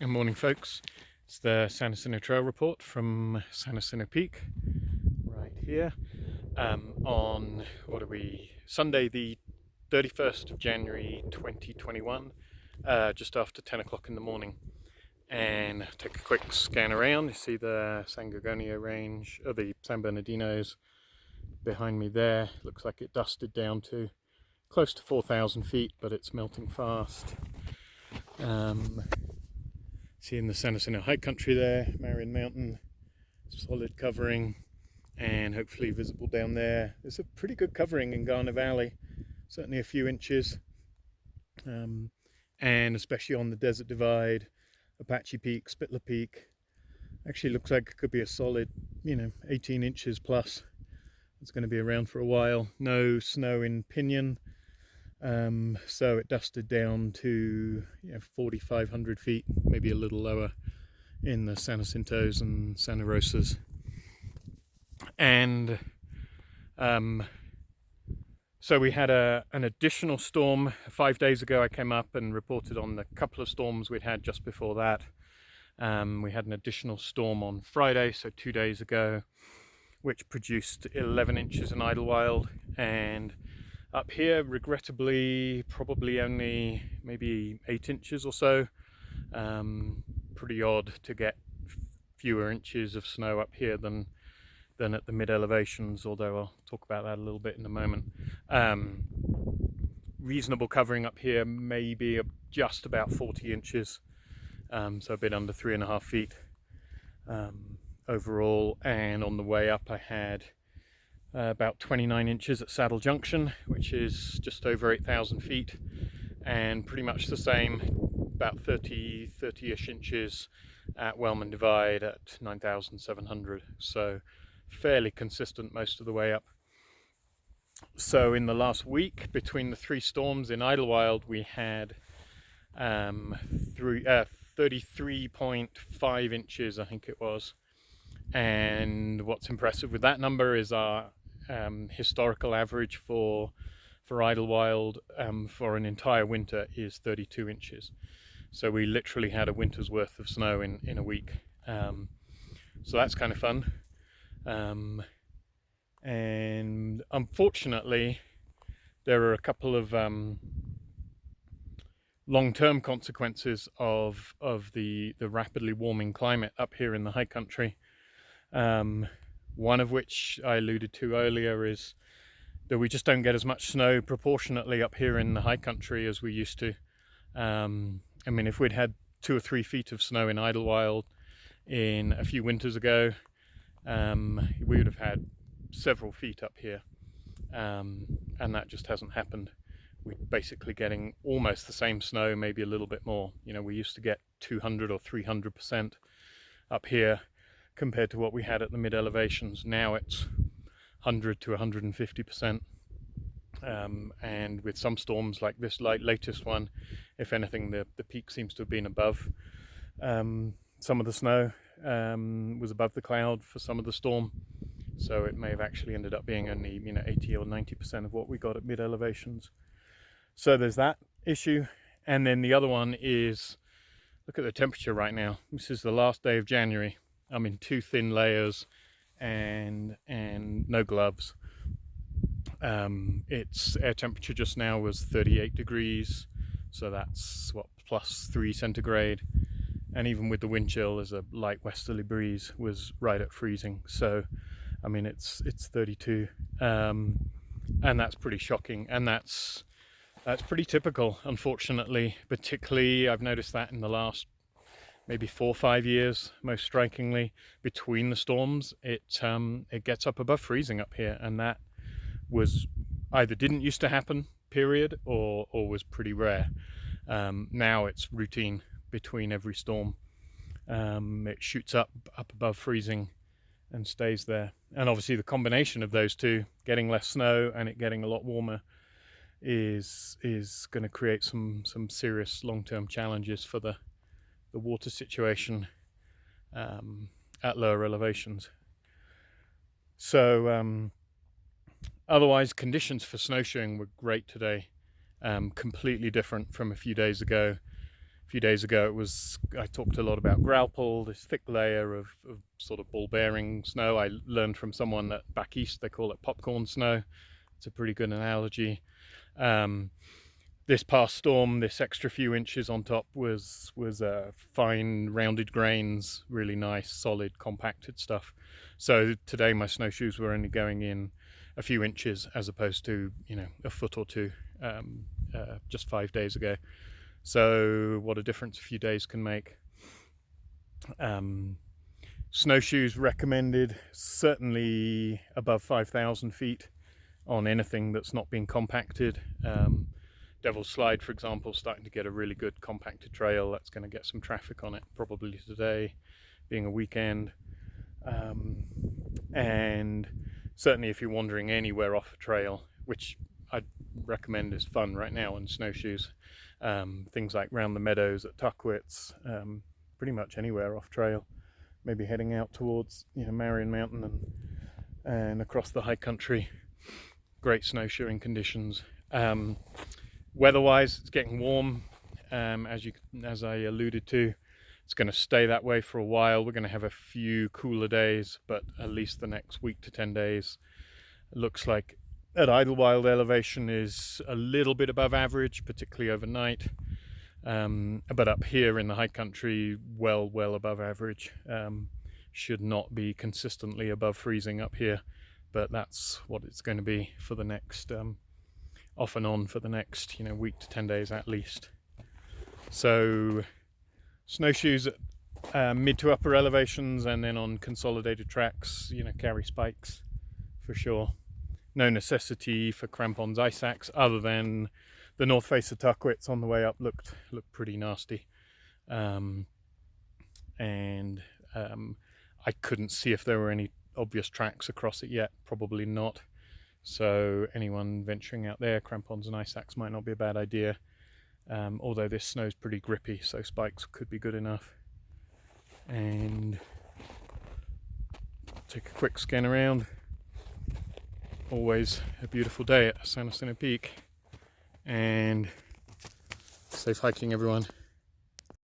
Good morning, folks. It's the San Jacinto Trail Report from San Jacinto Peak, right here, on, Sunday the 31st of January 2021, just after 10 o'clock in the morning. And take a quick scan around. You see the San Gorgonio range, or the San Bernardinos behind me there. Looks like it dusted down to close to 4,000 feet, but it's melting fast. Seeing the San Jacinto high country there, Marion Mountain, solid covering, and hopefully visible down there. There's a pretty good covering in Garner Valley, certainly a few inches, and especially on the Desert Divide, Apache Peak, Spittler Peak. Actually looks like it could be a solid, 18 inches plus. It's going to be around for a while. No snow in Pinyon. So it dusted down to 4,500 feet, maybe a little lower in the San Jacintos and Santa Rosas. And so we had an additional storm 5 days ago. I came up and reported on the couple of storms we'd had just before that. We had an additional storm on Friday, so 2 days ago, which produced 11 inches in Idlewild, and up here, regrettably, probably only maybe 8 inches or so. Pretty odd to get fewer inches of snow up here than at the mid elevations, although I'll talk about that a little bit in a moment. Reasonable covering up here, maybe just about 40 inches, so a bit under 3.5 feet overall. And on the way up I had about 29 inches at Saddle Junction, which is just over 8,000 feet, and pretty much the same, about 30-ish inches at Wellman Divide at 9,700. So fairly consistent most of the way up. So in the last week, between the three storms in Idlewild, we had 33.5 inches, I think it was. And what's impressive with that number is our historical average for Idlewild for an entire winter is 32 inches. So we literally had a winter's worth of snow in a week. So that's kind of fun. And unfortunately, there are a couple of long-term consequences of the rapidly warming climate up here in the high country. One of which I alluded to earlier is that we just don't get as much snow proportionately up here in the high country as we used to. I mean, if we'd had 2 or 3 feet of snow in Idlewild in a few winters ago, we would have had several feet up here, and that just hasn't happened. We're basically getting almost the same snow, maybe a little bit more. We used to get 200 or 300% up here compared to what we had at the mid elevations. Now it's 100 to 150%, and with some storms like this latest one, if anything, the peak seems to have been above. Some of the snow was above the cloud for some of the storm, so it may have actually ended up being only 80 or 90% of what we got at mid elevations. So there's that issue. And then the other one is, look at the temperature right now. This is the last day of January. I'm in 2 thin layers and no gloves. Its air temperature just now was 38 degrees, so that's plus 3 centigrade. And even with the wind chill, as a light westerly breeze, was right at freezing. So, I mean, it's 32, and that's pretty shocking. And that's pretty typical, unfortunately. Particularly, I've noticed that in the last maybe 4 or 5 years, most strikingly, between the storms, it gets up above freezing up here, and that was either didn't used to happen, period, or was pretty rare. Now it's routine between every storm. It shoots up above freezing and stays there. And obviously the combination of those two, getting less snow and it getting a lot warmer, is going to create some serious long-term challenges for the water situation at lower elevations. So otherwise, conditions for snowshoeing were great today. Completely different from a few days ago. A few days ago I talked a lot about Graupoll, this thick layer of sort of ball-bearing snow. I learned from someone that back east they call it popcorn snow. It's a pretty good analogy. This past storm, this extra few inches on top was fine rounded grains, really nice, solid, compacted stuff. So today my snowshoes were only going in a few inches as opposed to, you know, a foot or two just 5 days ago. So what a difference a few days can make. Snowshoes recommended, certainly above 5,000 feet on anything that's not been compacted. Devil's Slide, for example, starting to get a really good compacted trail. That's going to get some traffic on it probably today, being a weekend. And certainly if you're wandering anywhere off a trail, which I'd recommend is fun right now on snowshoes, things like round the meadows at Tuckwitz, pretty much anywhere off trail, maybe heading out towards, you know, Marion Mountain and across the high country. Great snowshoeing conditions. Weather-wise, it's getting warm, as I alluded to. It's going to stay that way for a while. We're going to have a few cooler days, but at least the next week to 10 days, it looks like at Idlewild elevation is a little bit above average, particularly overnight. But up here in the high country, well above average. Should not be consistently above freezing up here, but that's what it's going to be for the next off and on for the next, you know, week to 10 days at least. So snowshoes at mid to upper elevations, and then on consolidated tracks, you know, carry spikes for sure. No necessity for crampons, ice axe, other than the north face of Tuckwitz on the way up looked pretty nasty. I couldn't see if there were any obvious tracks across it yet, probably not. So anyone venturing out there, crampons and ice axe might not be a bad idea. Although this snow's pretty grippy, so spikes could be good enough. And take a quick scan around. Always a beautiful day at San Jacinto Peak. And safe hiking, everyone.